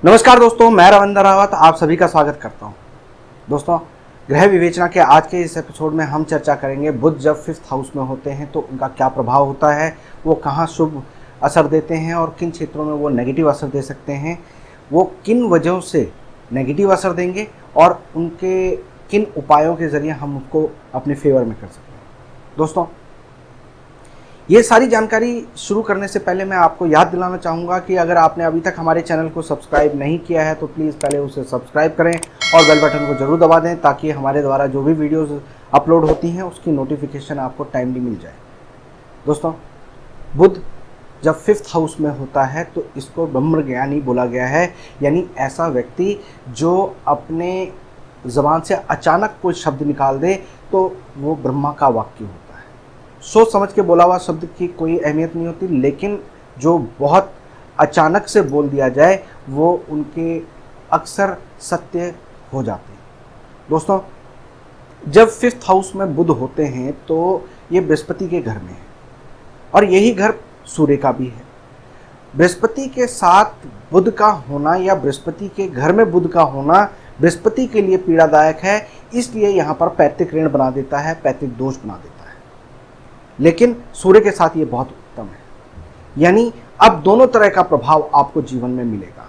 नमस्कार दोस्तों, मैं रविंद्र रावत आप सभी का स्वागत करता हूं। दोस्तों, ग्रह विवेचना के आज के इस एपिसोड में हम चर्चा करेंगे बुध जब 5th हाउस में होते हैं तो उनका क्या प्रभाव होता है, वो कहां शुभ असर देते हैं और किन क्षेत्रों में वो नेगेटिव असर दे सकते हैं, वो किन वजहों से नेगेटिव असर देंगे और उनके किन उपायों के ज़रिए हम उसको अपने फेवर में कर सकते हैं। दोस्तों, ये सारी जानकारी शुरू करने से पहले मैं आपको याद दिलाना चाहूँगा कि अगर आपने अभी तक हमारे चैनल को सब्सक्राइब नहीं किया है तो प्लीज़ पहले उसे सब्सक्राइब करें और बेल बटन को ज़रूर दबा दें ताकि हमारे द्वारा जो भी वीडियोस अपलोड होती हैं उसकी नोटिफिकेशन आपको टाइमली मिल जाए। दोस्तों, बुध जब 5th हाउस में होता है तो इसको ब्रह्मज्ञानी बोला गया है, यानी ऐसा व्यक्ति जो अपने ज़बान से अचानक कोई शब्द निकाल दे तो वो ब्रह्मा का वाक्य होता है। सोच समझ के बोला हुआ शब्द की कोई अहमियत नहीं होती, लेकिन जो बहुत अचानक से बोल दिया जाए वो उनके अक्सर सत्य हो जाते हैं। दोस्तों, जब 5th हाउस में बुध होते हैं तो ये बृहस्पति के घर में है और यही घर सूर्य का भी है। बृहस्पति के साथ बुध का होना या बृहस्पति के घर में बुध का होना बृहस्पति के लिए पीड़ादायक है, इसलिए यहाँ पर पैतृक ऋण बना देता है, पैतृक दोष बना देता है। लेकिन सूर्य के साथ ये बहुत उत्तम है, यानी अब दोनों तरह का प्रभाव आपको जीवन में मिलेगा।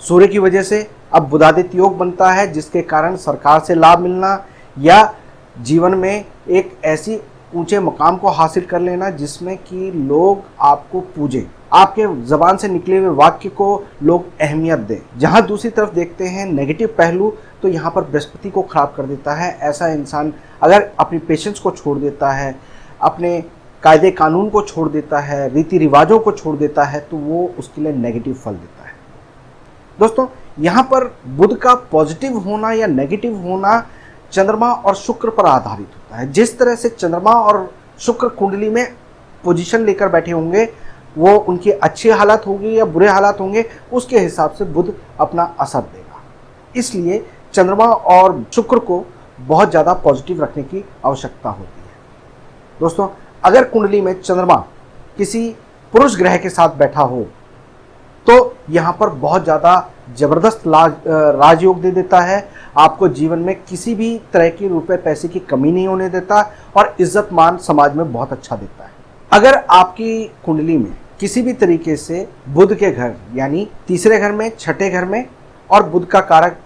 सूर्य की वजह से अब बुधादित्य योग बनता है जिसके कारण सरकार से लाभ मिलना या जीवन में एक ऐसी ऊंचे मकाम को हासिल कर लेना जिसमें कि लोग आपको पूजें, आपके ज़बान से निकले हुए वाक्य को लोग अहमियत दें। जहां दूसरी तरफ देखते हैं नेगेटिव पहलू तो यहाँ पर बृहस्पति को खराब कर देता है। ऐसा इंसान अगर अपनी पेशेंस को छोड़ देता है, अपने कायदे कानून को छोड़ देता है, रीति रिवाजों को छोड़ देता है तो वो उसके लिए नेगेटिव फल देता है। दोस्तों, यहाँ पर बुध का पॉजिटिव होना या नेगेटिव होना चंद्रमा और शुक्र पर आधारित होता है। जिस तरह से चंद्रमा और शुक्र कुंडली में पोजीशन लेकर बैठे होंगे, वो उनकी अच्छी हालत होगी या बुरे हालात होंगे, उसके हिसाब से बुध अपना असर देगा। इसलिए चंद्रमा और शुक्र को बहुत ज़्यादा पॉजिटिव रखने की आवश्यकता होती है। दोस्तों, अगर कुंडली में चंद्रमा किसी पुरुष ग्रह के साथ बैठा हो तो यहाँ पर बहुत ज़्यादा ज़बरदस्त राजयोग दे देता है। आपको जीवन में किसी भी तरह की रुपए पैसे की कमी नहीं होने देता और इज्जत मान समाज में बहुत अच्छा देता है। अगर आपकी कुंडली में किसी भी तरीके से बुध के घर यानी तीसरे घर में, छठे घर में और बुध का कारक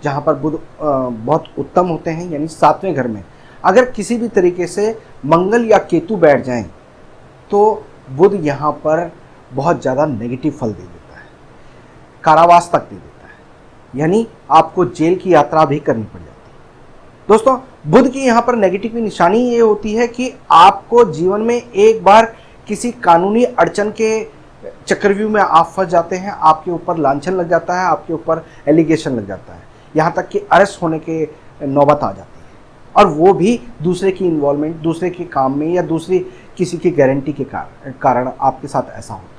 जहाँ पर बुध बहुत उत्तम होते हैं यानी 7वें घर में अगर किसी भी तरीके से मंगल या केतु बैठ जाएं तो बुध यहाँ पर बहुत ज़्यादा नेगेटिव फल दे देता है, कारावास तक दे देता है, यानी आपको जेल की यात्रा भी करनी पड़ जाती है। दोस्तों, बुध की यहाँ पर नेगेटिव की निशानी ये होती है कि आपको जीवन में एक बार किसी कानूनी अड़चन के चक्रव्यूह में आप फंस जाते हैं, आपके ऊपर लांछन लग जाता है, आपके ऊपर एलिगेशन लग जाता है, यहाँ तक कि अरेस्ट होने के नौबत आ जाती है और वो भी दूसरे की इन्वॉल्वमेंट, दूसरे के काम में या दूसरी किसी की गारंटी के कारण आपके साथ ऐसा होता है।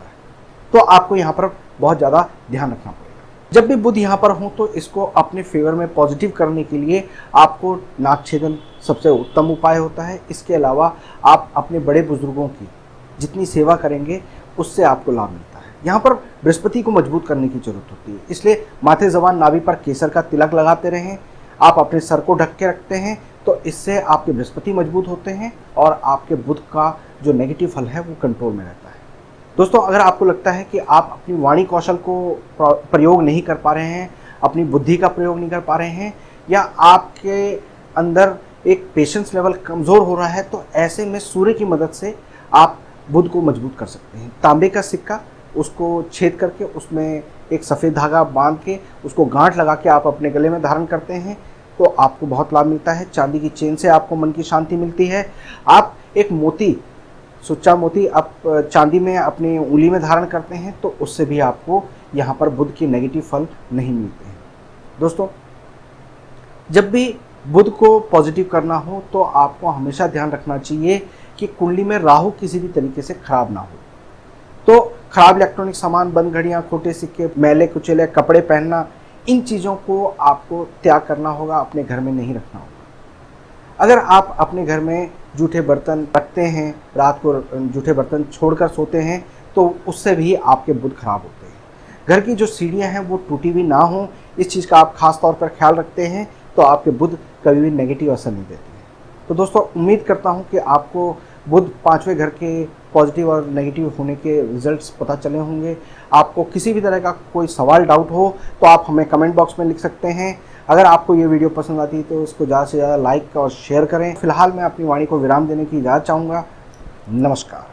तो आपको यहाँ पर बहुत ज़्यादा ध्यान रखना पड़ेगा। जब भी बुध यहाँ पर हो तो इसको अपने फेवर में पॉजिटिव करने के लिए आपको नाक छेदन सबसे उत्तम उपाय होता है। इसके अलावा आप अपने बड़े बुजुर्गों की जितनी सेवा करेंगे उससे आपको लाभ मिलता है। यहाँ पर बृहस्पति को मजबूत करने की जरूरत होती है, इसलिए माथे ज़बान नाभि पर केसर का तिलक लगाते रहें। आप अपने सर को ढक के रखते हैं तो इससे आपके बृहस्पति मजबूत होते हैं और आपके बुध का जो नेगेटिव फल है वो कंट्रोल में रहता है। दोस्तों, अगर आपको लगता है कि आप अपनी वाणी कौशल को प्रयोग नहीं कर पा रहे हैं, अपनी बुद्धि का प्रयोग नहीं कर पा रहे हैं या आपके अंदर एक पेशेंस लेवल कमज़ोर हो रहा है तो ऐसे में सूर्य की मदद से आप बुध को मजबूत कर सकते हैं। तांबे का सिक्का, उसको छेद करके उसमें एक सफ़ेद धागा बांध के उसको गांठ लगा के आप अपने गले में धारण करते हैं तो आपको बहुत लाभ मिलता है। चांदी की चेन से आपको मन की शांति मिलती है। आप एक मोती, सुच्चा मोती आप चांदी में अपनी उंगली में धारण करते हैं तो उससे भी आपको यहाँ पर बुध के नेगेटिव फल नहीं मिलते हैं। दोस्तों, जब भी बुध को पॉजिटिव करना हो तो आपको हमेशा ध्यान रखना चाहिए कि कुंडली में राहु किसी भी तरीके से खराब ना हो। तो खराब इलेक्ट्रॉनिक सामान, बंद घड़ियाँ, खोटे सिक्के, मैले कुचेले कपड़े पहनना, इन चीज़ों को आपको त्याग करना होगा, अपने घर में नहीं रखना होगा। अगर आप अपने घर में जूठे बर्तन रखते हैं, रात को जूठे बर्तन छोड़कर सोते हैं तो उससे भी आपके बुध खराब होते हैं। घर की जो सीढ़ियाँ हैं वो टूटी हुई ना हो, इस चीज़ का आप खास तौर पर ख्याल रखते हैं तो आपके बुध कभी भी नेगेटिव असर नहीं देते हैं। तो दोस्तों उम्मीद करता हूँ कि आपको बुध 5वें घर के पॉजिटिव और नेगेटिव होने के रिजल्ट्स पता चले होंगे। आपको किसी भी तरह का कोई सवाल डाउट हो तो आप हमें कमेंट बॉक्स में लिख सकते हैं। अगर आपको ये वीडियो पसंद आती है तो इसको ज़्यादा से ज़्यादा लाइक और शेयर करें। फिलहाल मैं अपनी वाणी को विराम देने की इजाज़त चाहूँगा। नमस्कार।